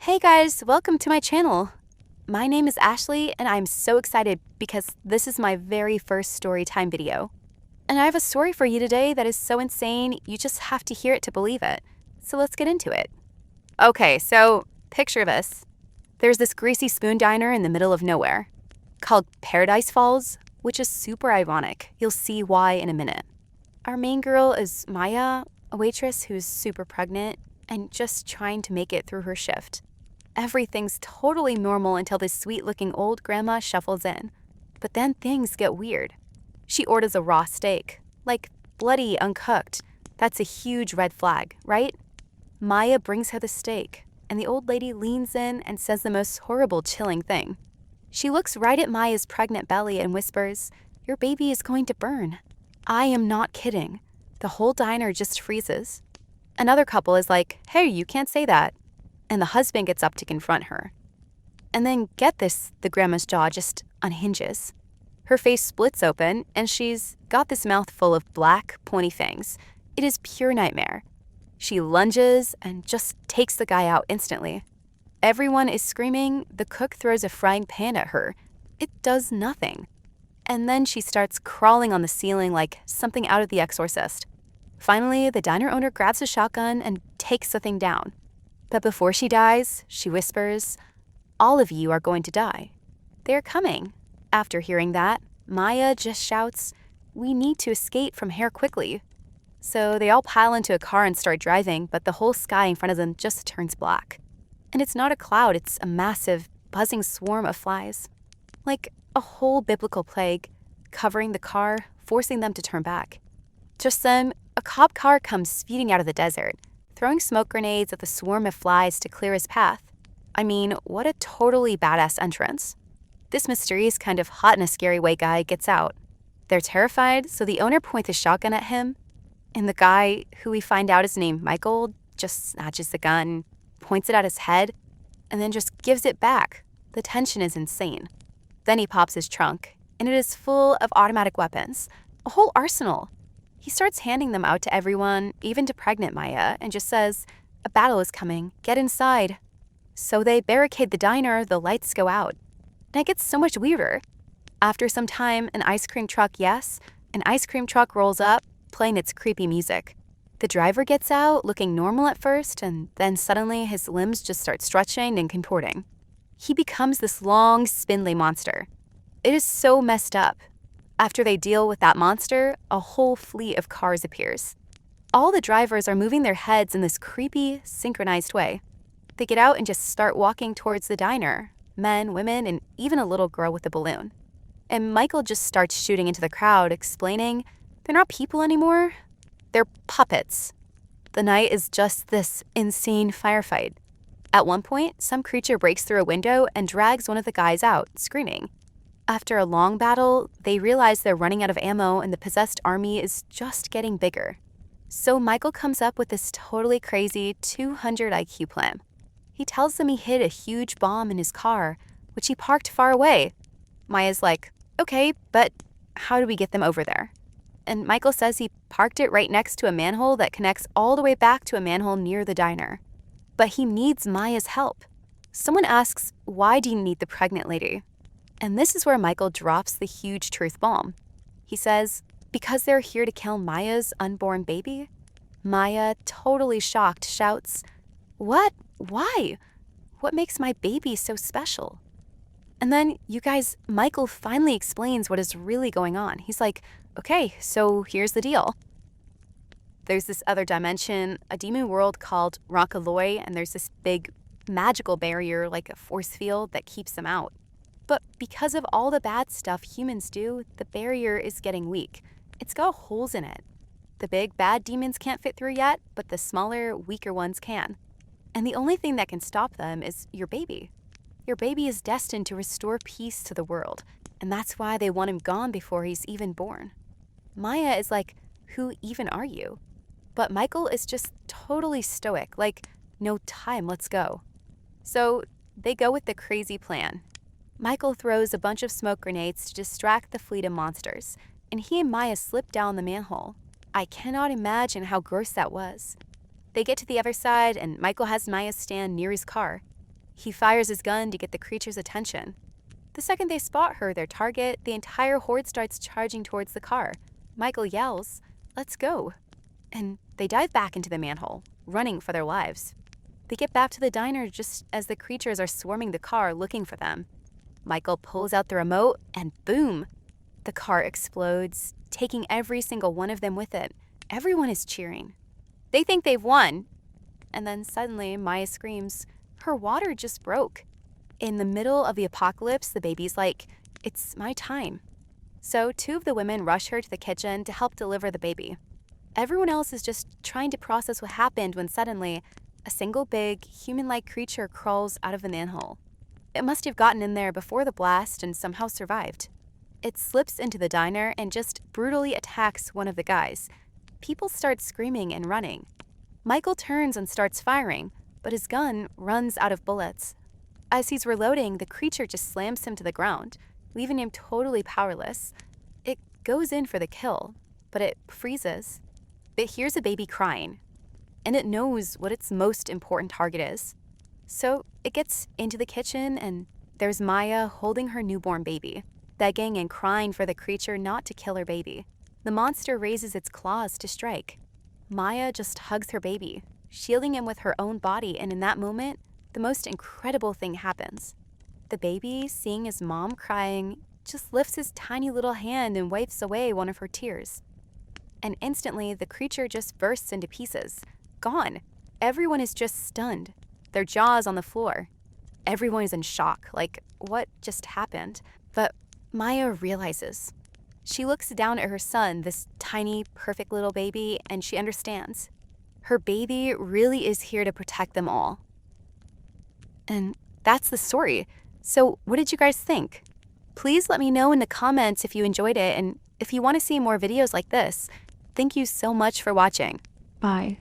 Hey guys, welcome to my channel. My name is Ashley and I'm so excited because this is my very first story time video. And I have a story for you today that is so insane, you just have to hear it to believe it. So let's get into it. Okay, so picture this. There's this greasy spoon diner in the middle of nowhere called Paradise Falls, which is super ironic. You'll see why in a minute. Our main girl is Maya, a waitress who's super pregnant and just trying to make it through her shift. Everything's totally normal until this sweet-looking old grandma shuffles in. But then things get weird. She orders a raw steak, like bloody, uncooked. That's a huge red flag, right? Maya brings her the steak, and the old lady leans in and says the most horrible, chilling thing. She looks right at Maya's pregnant belly and whispers, "Your baby is going to burn." I am not kidding. The whole diner just freezes. Another couple is like, "Hey, you can't say that." And the husband gets up to confront her. And then, get this, the grandma's jaw just unhinges. Her face splits open, and she's got this mouth full of black, pointy fangs. It is pure nightmare. She lunges and just takes the guy out instantly. Everyone is screaming. The cook throws a frying pan at her. It does nothing. And then she starts crawling on the ceiling like something out of The Exorcist. Finally, the diner owner grabs a shotgun and takes the thing down. But before she dies, she whispers, "All of you are going to die. They're coming." After hearing that, Maya just shouts, "We need to escape from here quickly." So they all pile into a car and start driving, but the whole sky in front of them just turns black. And it's not a cloud, it's a massive, buzzing swarm of flies. Like a whole biblical plague, covering the car, forcing them to turn back. Just then, a cop car comes speeding out of the desert, throwing smoke grenades at the swarm of flies to clear his path. I mean, what a totally badass entrance. This mysterious kind of hot in a scary way guy gets out. They're terrified, so the owner points a shotgun at him, and the guy, who we find out is named Michael, just snatches the gun, points it at his head, and then just gives it back. The tension is insane. Then he pops his trunk, and it is full of automatic weapons, a whole arsenal. He starts handing them out to everyone, even to pregnant Maya, and just says, "A battle is coming, get inside." So they barricade the diner, the lights go out. And it gets so much weirder. After some time, an ice cream truck rolls up, playing its creepy music. The driver gets out, looking normal at first, and then suddenly his limbs just start stretching and contorting. He becomes this long, spindly monster. It is so messed up. After they deal with that monster, a whole fleet of cars appears. All the drivers are moving their heads in this creepy, synchronized way. They get out and just start walking towards the diner. Men, women, and even a little girl with a balloon. And Michael just starts shooting into the crowd, explaining, "They're not people anymore. They're puppets." The night is just this insane firefight. At one point, some creature breaks through a window and drags one of the guys out, screaming. After a long battle, they realize they're running out of ammo and the possessed army is just getting bigger. So Michael comes up with this totally crazy 200 IQ plan. He tells them he hid a huge bomb in his car, which he parked far away. Maya's like, "Okay, but how do we get them over there?" And Michael says he parked it right next to a manhole that connects all the way back to a manhole near the diner. But he needs Maya's help. Someone asks, "Why do you need the pregnant lady?" And this is where Michael drops the huge truth bomb. He says, "Because they're here to kill Maya's unborn baby?" Maya, totally shocked, shouts, "What? Why? What makes my baby so special?" And then, you guys, Michael finally explains what is really going on. He's like, "Okay, so here's the deal. There's this other dimension, a demon world called Rockaloy, and there's this big magical barrier, like a force field, that keeps them out. But because of all the bad stuff humans do, the barrier is getting weak. It's got holes in it. The big bad demons can't fit through yet, but the smaller, weaker ones can. And the only thing that can stop them is your baby. Your baby is destined to restore peace to the world, and that's why they want him gone before he's even born." Maya is like, "Who even are you?" But Michael is just totally stoic, like, "No time, let's go." So they go with the crazy plan. Michael throws a bunch of smoke grenades to distract the fleet of monsters, and he and Maya slip down the manhole. I cannot imagine how gross that was. They get to the other side, and Michael has Maya stand near his car. He fires his gun to get the creature's attention. The second they spot her, their target, the entire horde starts charging towards the car. Michael yells, "Let's go!" And they dive back into the manhole, running for their lives. They get back to the diner just as the creatures are swarming the car looking for them. Michael pulls out the remote and boom! The car explodes, taking every single one of them with it. Everyone is cheering. They think they've won. And then suddenly Maya screams, her water just broke. In the middle of the apocalypse, the baby's like, "It's my time." So 2 of the women rush her to the kitchen to help deliver the baby. Everyone else is just trying to process what happened when suddenly a single big, human-like creature crawls out of the manhole. It must have gotten in there before the blast and somehow survived. It slips into the diner and just brutally attacks one of the guys. People start screaming and running. Michael turns and starts firing, but his gun runs out of bullets. As he's reloading, the creature just slams him to the ground, leaving him totally powerless. It goes in for the kill, but it freezes. It hears a baby crying, and it knows what its most important target is. So it gets into the kitchen, and there's Maya holding her newborn baby, begging and crying for the creature not to kill her baby. The monster raises its claws to strike. Maya just hugs her baby, shielding him with her own body, and in that moment, the most incredible thing happens. The baby, seeing his mom crying, just lifts his tiny little hand and wipes away one of her tears. And instantly, the creature just bursts into pieces. Gone. Everyone is just stunned, their jaws on the floor. Everyone is in shock, like, what just happened? But Maya realizes. She looks down at her son, this tiny, perfect little baby, and she understands. Her baby really is here to protect them all. And that's the story. So what did you guys think? Please let me know in the comments if you enjoyed it, and if you want to see more videos like this. Thank you so much for watching. Bye.